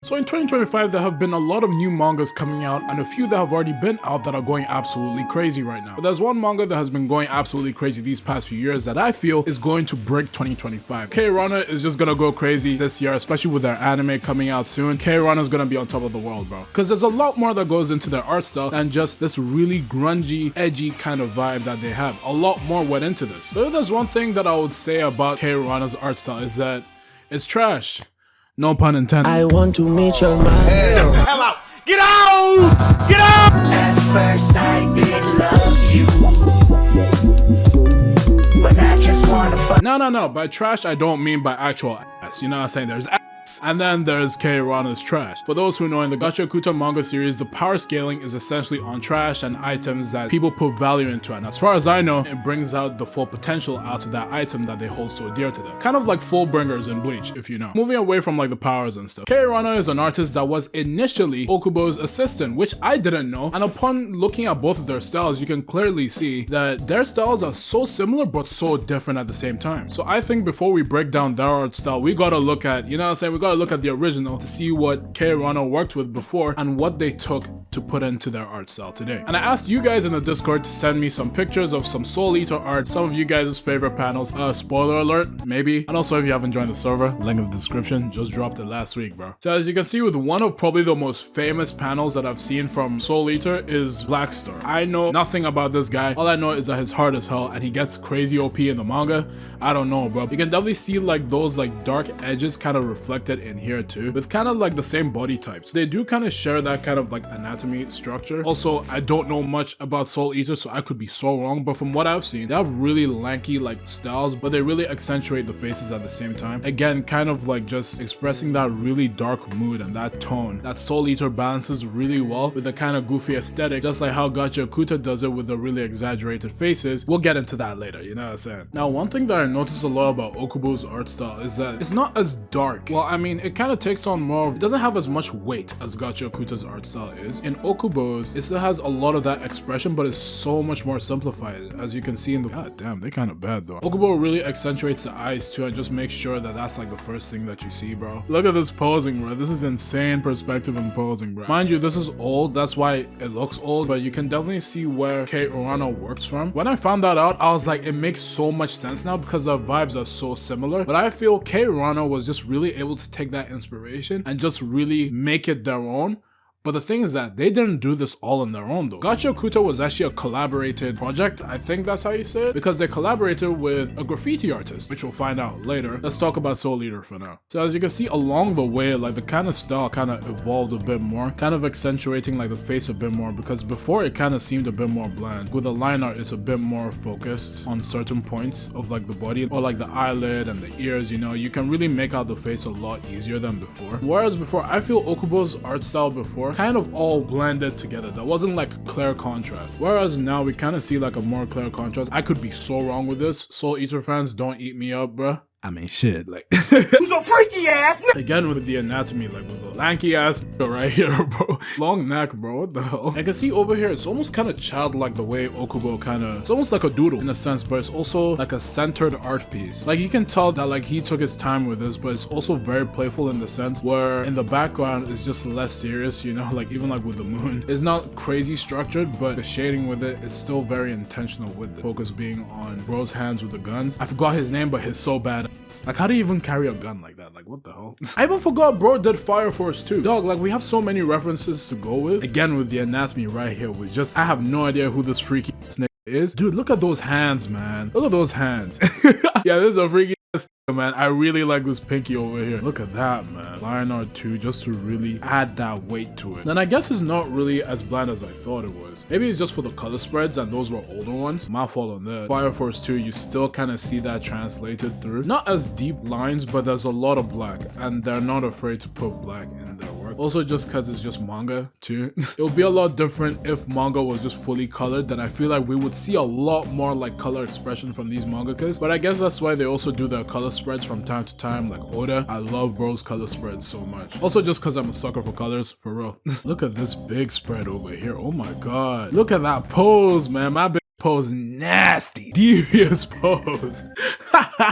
So in 2025, there have been a lot of new mangas coming out and a few that have already been out that are going absolutely crazy right now. But there's one manga that has been going absolutely crazy these past few years that I feel is going to break 2025. Kei Urana is just gonna go crazy this year, especially with their anime coming out soon. Kei Urana is gonna be on top of the world, bro. Because there's a lot more that goes into their art style than just this really grungy, edgy kind of vibe that they have. A lot more went into this. So if there's one thing that I would say about Kei Urana's art style is that it's trash. No pun intended. I want to meet your mind. Hell out! Get out! Get out! At first I did love you, but I just wanna fuck. No. By trash, I don't mean by actual ass. You know what I'm saying? There's ass, and then there's Kei Urana's trash. For those who know, in the Gachiakuta manga series, the power scaling is essentially on trash and items that people put value into. And as far as I know, it brings out the full potential out of that item that they hold so dear to them. Kind of like full bringers in Bleach, if you know. Moving away from like the powers and stuff. Kei Urana is an artist that was initially Ohkubo's assistant, which I didn't know. And upon looking at both of their styles, you can clearly see that their styles are so similar but so different at the same time. So I think before we break down their art style, we gotta look at, you know what I'm saying, we gotta look at the original to see what Kei Urana worked with before and what they took to put into their art style today. And I asked you guys in the Discord to send me some pictures of some Soul Eater art, some of you guys' favorite panels. Spoiler alert, maybe. And also if you haven't joined the server, link in the description, just dropped it last week, bro. So as you can see, with one of probably the most famous panels that I've seen from Soul Eater is Black Star. I know nothing about this guy. All I know is that he's hard as hell and he gets crazy OP in the manga. I don't know, bro. You can definitely see like those like dark edges kind of reflected in here too, with kind of like the same body types. They do kind of share that kind of like anatomy structure. Also, I don't know much about Soul Eater, so I could be so wrong, but from what I've seen, they have really lanky like styles, but they really accentuate the faces at the same time. Again, kind of like just expressing that really dark mood and that tone that Soul Eater balances really well with a kind of goofy aesthetic, just like how Gachiakuta does it with the really exaggerated faces. We'll get into that later, you know what I'm saying? Now, one thing that I notice a lot about Ohkubo's art style is that it's not as dark. Well, I mean, it kind of takes on more, it doesn't have as much weight as Gachiakuta's art style is. In Ohkubo's, it still has a lot of that expression, but it's so much more simplified, as you can see in the, god damn, they kind of bad though. Ohkubo really accentuates the eyes too and just makes sure that that's like the first thing that you see, bro. Look at this posing, bro. This is insane perspective and posing, bro. Mind you, this is old, that's why it looks old, but you can definitely see where Kei Urana works from. When I found that out, I was like, it makes so much sense now because the vibes are so similar. But I feel Kei Urana was just really able to take that inspiration and just really make it their own. But the thing is that they didn't do this all on their own though. Gachiakuta was actually a collaborated project, I think that's how you say it, because they collaborated with a graffiti artist, which we'll find out later. Let's talk about Soul Eater for now. So as you can see along the way, like the kind of style kind of evolved a bit more, kind of accentuating like the face a bit more, because before it kind of seemed a bit more bland. With the line art, it's a bit more focused on certain points of like the body or like the eyelid and the ears, you know, you can really make out the face a lot easier than before. Whereas before, I feel Ohkubo's art style before kind of all blended together. There wasn't like clear contrast. Whereas now we kind of see like a more clear contrast. I could be so wrong with this. Soul Eater fans, don't eat me up, bruh. I mean, shit, like Who's a freaky ass? again with the anatomy, like with the lanky ass right here, bro. Long neck, bro, what the hell? I can see over here, it's almost kind of childlike the way Ohkubo kind of, it's almost like a doodle in a sense, but it's also like a centered art piece. Like you can tell that like he took his time with this, but it's also very playful in the sense where in the background it's just less serious, you know, like even like with the moon. It's not crazy structured, but the shading with it is still very intentional with the focus being on bro's hands with the guns. I forgot his name, but he's so bad. Like, how do you even carry a gun like that? Like, what the hell? I even forgot bro did Fire Force too. Dog, like, we have so many references to go with. Again, with the anatomy right here, with just, I have no idea who this freaky snake is. Dude, look at those hands, man. Look at those hands. Yeah, this is a freaky man. I really like this pinky over here. Look at that, man. Line art too, just to really add that weight to it. Then I guess it's not really as bland as I thought it was. Maybe it's just for the color spreads and those were older ones. My fault on that. Fire Force 2, you still kind of see that translated through. Not as deep lines, but there's a lot of black and they're not afraid to put black in their work. Also just because it's just manga too. It would be a lot different if manga was just fully colored. Then I feel like we would see a lot more like color expression from these mangakas. But I guess that's why they also do their color spreads from time to time, like Oda. I love bro's color spreads so much. Also just because I'm a sucker for colors, for real. Look at this big spread over here. Oh my god. Look at that pose, man. My bitch pose nasty. Devious pose.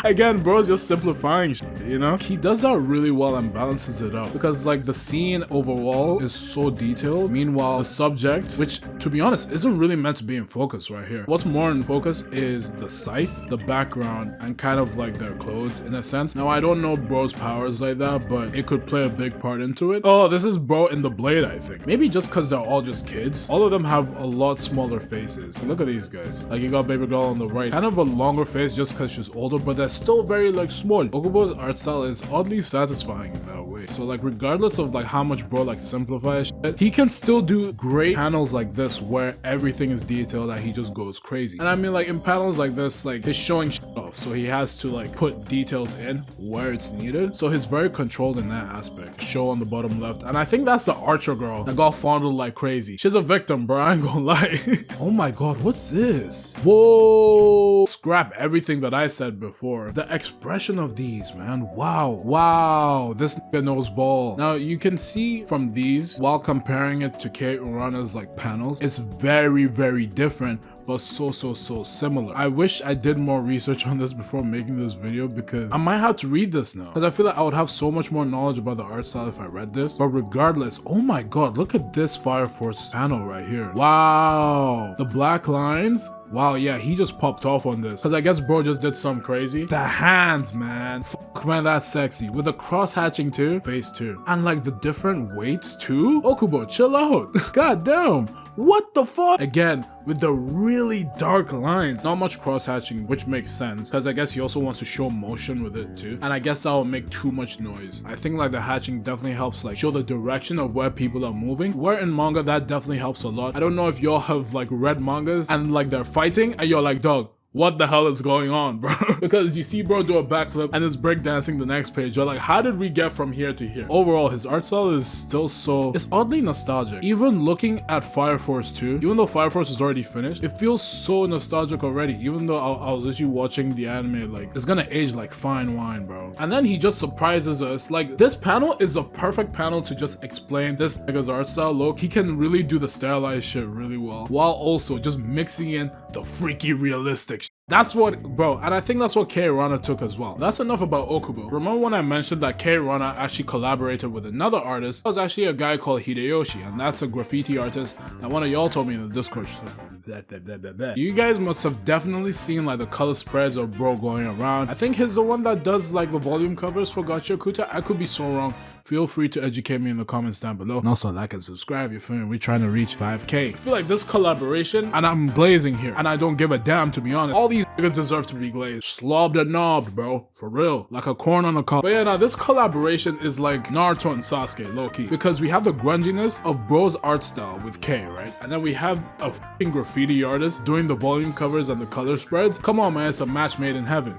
Again, bro's just simplifying shit, you know? He does that really well and balances it out. Because like the scene overall is so detailed. Meanwhile, the subject, which to be honest, isn't really meant to be in focus right here. What's more in focus is the scythe, the background, and kind of like their clothes in a sense. Now, I don't know bro's powers like that, but it could play a big part into it. Oh, this is bro in the blade, I think. Maybe just because they're all just kids. All of them have a lot smaller faces. Look at these guys. Like you got baby girl on the right. Kind of a longer face just because she's older, but they're still very like small. Ohkubo's art style is oddly satisfying in that way. So like regardless of like how much bro like simplifies shit, he can still do great panels like this where everything is detailed and he just goes crazy. And I mean like in panels like this, like he's showing shit off, so he has to like put details in where it's needed. So he's very controlled in that aspect. Show on the bottom left, and I think that's the archer girl that got fondled like crazy. She's a victim, bro, I ain't gonna lie. Oh my god, what's this? Whoa! Scrap everything that I said before. The expression of these, man. Wow, this nigga knows ball. Now you can see from these, while comparing it to Kei Urana's like panels, it's very different, but so similar. I wish I did more research on this before making this video, because I might have to read this now, because I feel like I would have so much more knowledge about the art style if I read this. But regardless, oh my god, look at this Fire Force panel right here. Wow, the black lines. Wow, yeah, he just popped off on this, because I guess bro just did something crazy. The hands, man. Fuck, man, that's sexy. With the cross hatching too. Face too. And like the different weights too. Ohkubo, chill out. God damn. What the fuck? Again, with the really dark lines. Not much cross hatching, which makes sense, because I guess he also wants to show motion with it too. And I guess that will make too much noise. I think like the hatching definitely helps like show the direction of where people are moving. Where in manga, that definitely helps a lot. I don't know if y'all have like read mangas and like they're fighting and you're like, dog, what the hell is going on, bro? Because you see bro do a backflip and is breakdancing the next page. You're like, how did we get from here to here? Overall, his art style is still it's oddly nostalgic. Even looking at Fire Force 2, even though Fire Force is already finished, it feels so nostalgic already. Even though I was actually watching the anime, like, it's gonna age like fine wine, bro. And then he just surprises us. Like, this panel is a perfect panel to just explain this nigga's art style. Look, he can really do the sterilized shit really well, while also just mixing in the freaky realistic shit. That's what, bro, and I think that's what Kei Urana took as well. That's enough about Ohkubo. Remember when I mentioned that Kei Urana actually collaborated with another artist? It was actually a guy called Hideyoshi, and that's a graffiti artist that one of y'all told me in the Discord. You guys must have definitely seen like the color spreads of bro going around. I think he's the one that does like the volume covers for Gachiakuta. I could be so wrong. Feel free to educate me in the comments down below. And also like and subscribe, you feel me? We're trying to reach 5K. I feel like this collaboration, and I'm glazing here, and I don't give a damn, to be honest. All these niggas deserve to be glazed. Slobbed and knobbed, bro. For real. Like a corn on a cob. But yeah, now this collaboration is like Naruto and Sasuke, low-key. Because we have the grunginess of bro's art style with Kei, right? And then we have a f***ing graffiti artist doing the volume covers and the color spreads. Come on, man, it's a match made in heaven.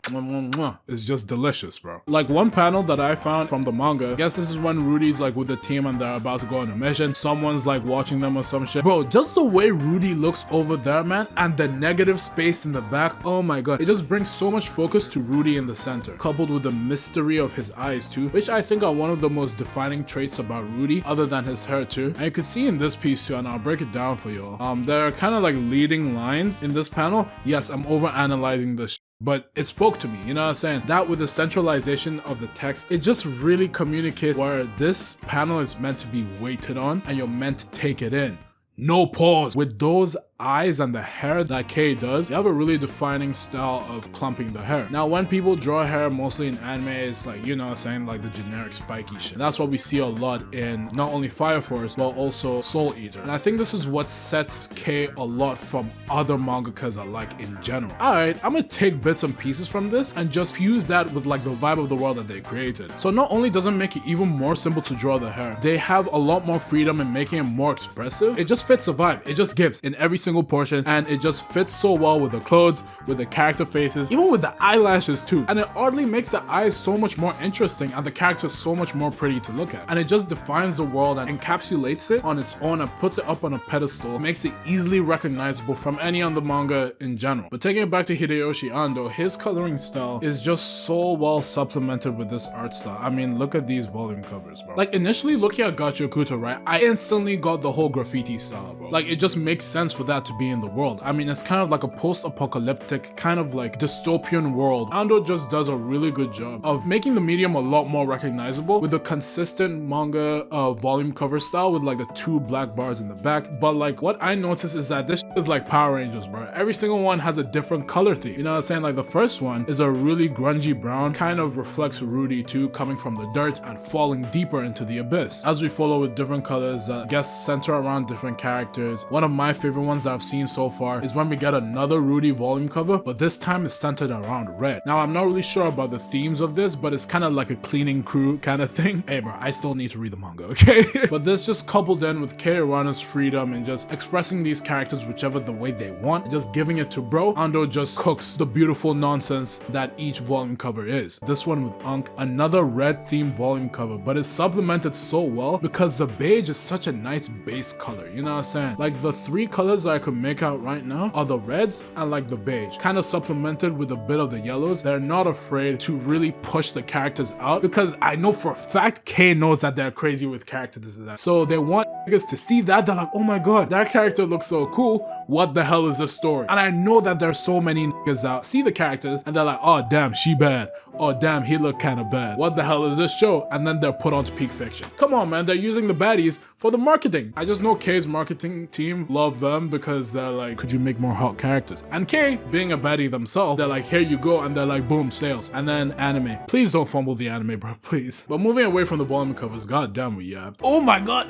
It's just delicious, bro. Like one panel that I found from the manga, I guess this is when Rudy's like with the team and they're about to go on a mission. Someone's like watching them or some shit. Bro, just the way Rudy looks over there, man, and the negative space in the back, oh my god. It just brings so much focus to Rudy in the center, coupled with the mystery of his eyes too, which I think are one of the most defining traits about Rudy, other than his hair too. And you can see in this piece too, and I'll break it down for y'all. There are kind of like leading lines in this panel. Yes, I'm over analyzing this, but it spoke to me, you know what I'm saying? That with the centralization of the text, it just really communicates where this panel is meant to be weighted on and you're meant to take it in. No pause. With those eyes and the hair that Kei does, they have a really defining style of clumping the hair. Now, when people draw hair, mostly in anime, it's like, you know what I'm saying, like the generic spiky shit. That's what we see a lot in not only Fire Force, but also Soul Eater. And I think this is what sets Kei a lot from other mangakas alike in general. Alright, I'm gonna take bits and pieces from this and just fuse that with like the vibe of the world that they created. So not only does it make it even more simple to draw the hair, they have a lot more freedom in making it more expressive. It just fits the vibe. It just gives in every single portion, and it just fits so well with the clothes, with the character faces, even with the eyelashes too. And it oddly makes the eyes so much more interesting and the characters so much more pretty to look at. And it just defines the world and encapsulates it on its own and puts it up on a pedestal. It makes it easily recognizable from any other manga in general. But taking it back to Hideyoshi Ando, his coloring style is just so well supplemented with this art style. I mean, look at these volume covers, bro. Like initially looking at Gachiakuta, right, I instantly got the whole graffiti style, bro. Like, it just makes sense for that to be in the world. I mean, it's kind of like a post-apocalyptic, kind of like dystopian world. Ando just does a really good job of making the medium a lot more recognizable with a consistent manga volume cover style with like the 2 black bars in the back. But like, what I noticed is that this is like Power Rangers, bro. Every single one has a different color theme. You know what I'm saying? Like, the first one is a really grungy brown, kind of reflects Rudy too, coming from the dirt and falling deeper into the abyss. As we follow with different colors, guess center around different characters. One of my favorite ones that I've seen so far is when we get another Rudy volume cover, but this time it's centered around red. Now, I'm not really sure about the themes of this, but it's kind of like a cleaning crew kind of thing. Hey bro, I still need to read the manga, okay? But this just coupled in with Kei Urana's freedom and just expressing these characters whichever the way they want, and just giving it to bro. Ando just cooks the beautiful nonsense that each volume cover is. This one with Ankh, another red themed volume cover, but it's supplemented so well because the beige is such a nice base color, you know what I'm saying? Like, the 3 colors that I could make out right now are the reds and like the beige, kind of supplemented with a bit of the yellows. They're not afraid to really push the characters out because I know for a fact Kei knows that they're crazy with character this and that. So they want niggas to see that. They're like, oh my god, that character looks so cool. What the hell is this story? And I know that there's so many niggas out see the characters and they're like, oh damn, she bad. Oh damn, he look kind of bad. What the hell is this show? And then they're put onto peak fiction. Come on, man, they're using the baddies for the marketing. I just know Kei's marketing team love them because they're like, could you make more hot characters? And Kei, being a baddie themselves, they're like, here you go, and they're like, boom, sales. And then anime. Please don't fumble the anime, bro, please. But moving away from the volume covers, god damn we yap. Oh my god,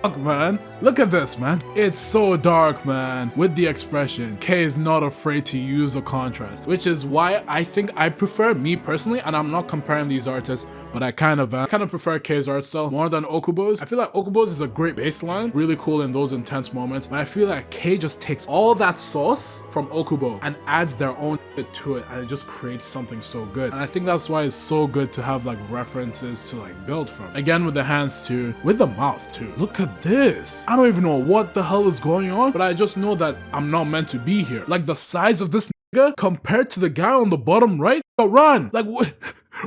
fuck, man. Look at this, man. It's so dark, man. With the expression, Kei is not afraid to use a contrast, which is why I think I prefer, me personally, and I'm not comparing these artists, but I kind of prefer Kei's art style more than Ohkubo's. I feel like Ohkubo's is a great baseline, really cool in those intense moments, but I feel like Kei just takes all that sauce from Ohkubo and adds their own shit to it, and it just creates something so good. And I think that's why it's so good to have like references to like build from. Again, with the hands too, with the mouth too. Look at this. I don't even know what the hell is going on, but I just know that I'm not meant to be here. Like, the size of this nigga compared to the guy on the bottom right, run! Like, what?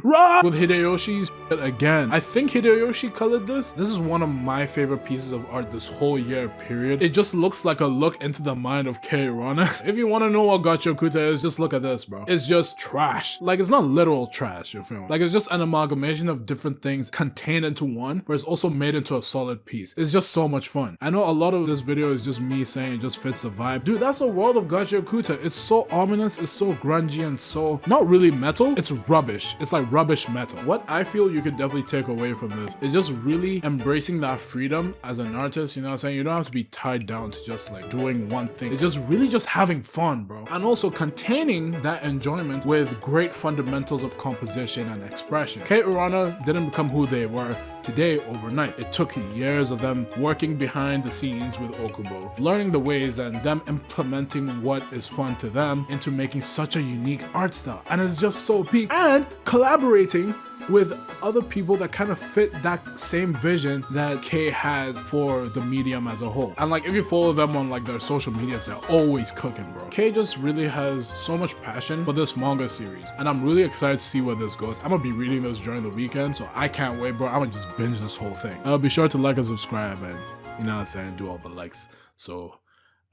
Run! With Hideyoshi's again. I think Hideyoshi colored this. This is one of my favorite pieces of art this whole year, period. It just looks like a look into the mind of Kei Urana. If you want to know what Gachiakuta is, just look at this, bro. It's just trash. Like, it's not literal trash, you feel me? Like, it's just an amalgamation of different things contained into one, but it's also made into a solid piece. It's just so much fun. I know a lot of this video is just me saying it just fits the vibe. Dude, that's the world of Gachiakuta. It's so ominous, it's so grungy, and so not really metal. It's rubbish. It's like rubbish metal. What I feel you could definitely take away from this is just really embracing that freedom as an artist, you know what I'm saying? You don't have to be tied down to just like doing one thing. It's just really just having fun, bro. And also containing that enjoyment with great fundamentals of composition and expression. Kei Urana didn't become who they were today overnight. It took years of them working behind the scenes with Ohkubo, learning the ways and them implementing what is fun to them into making such a unique art style. And it's just so peak. And collaborating with other people that kind of fit that same vision that Kei has for the medium as a whole. And like, if you follow them on like their social medias, they're always cooking, bro. Kei just really has so much passion for this manga series, and I'm really excited to see where this goes. I'm gonna be reading this during the weekend, so I can't wait, bro. I'm gonna just binge this whole thing. Be sure to like and subscribe, and you know what I'm saying, do all the likes. So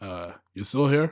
you're still here?